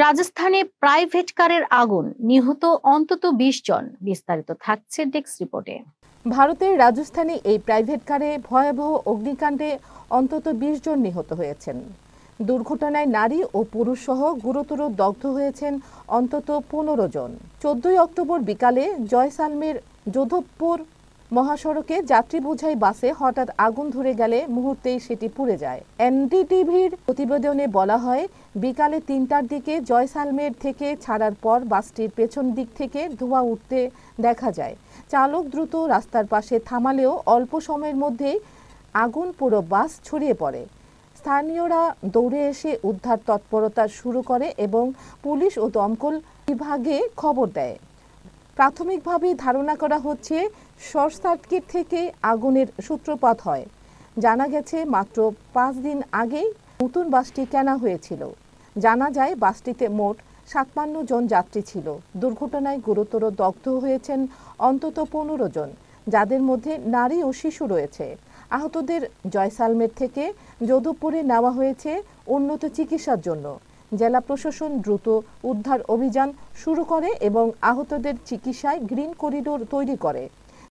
রাজস্থানে প্রাইভেট কারের আগুন, নিহত অন্তত ২০ জন। বিস্তারিত থাকছে ডেস্ক রিপোর্টে। ভারতের রাজস্থানে এই প্রাইভেট কারে ভয়াবহ অগ্নিকাণ্ডে অন্তত ২০ জন নিহত হয়েছেন। দুর্ঘটনায় নারী ও পুরুষ সহ গুরুতর দগ্ধ হয়েছেন অন্তত ১৫ জন। ১৪ অক্টোবর বিকালে জয়সালমের যোধপুর মহাসড়কে যাত্রী বোঝাই বাসে হঠাৎ আগুন ধরে গেলে মুহূর্তেই সেটি পুড়ে যায়। এনডিটিভির প্রতিবেদনে বলা হয়, বিকালে ৩টার দিকে জয়সালমের থেকে ছাড়ার পর বাসটির পেছন দিক থেকে ধোঁয়া উঠতে দেখা যায়। চালক দ্রুত রাস্তার পাশে থামালেও অল্প সময়ের মধ্যেই আগুন পুরো বাস ছড়িয়ে পড়ে। স্থানীয়রা দৌড়ে এসে উদ্ধার তৎপরতা শুরু করে এবং পুলিশ ও দমকল বিভাগে খবর দেয়। প্রাথমিকভাবে ধারণা করা হচ্ছে শর্ট সার্কিট থেকে আগুনের সূত্রপাত হয়। জানা গেছে মাত্র ৫ দিন আগেই নতুন বাসটি কেনা হয়েছিল। জানা যায় বাসটিতে মোট ৫৭ জন যাত্রী ছিল। দুর্ঘটনায় গুরুতর দগ্ধ হয়েছেন অন্তত ১৫ জন, যাদের মধ্যে নারী ও শিশু রয়েছে। আহতদের জয়সালমের থেকে যোধপুরে নেওয়া হয়েছে উন্নত চিকিৎসার জন্য। জেলা প্রশাসন দ্রুত উদ্ধার অভিযান শুরু করে এবং আহতদের চিকিৎসায় গ্রিন করিডোর তৈরি করে।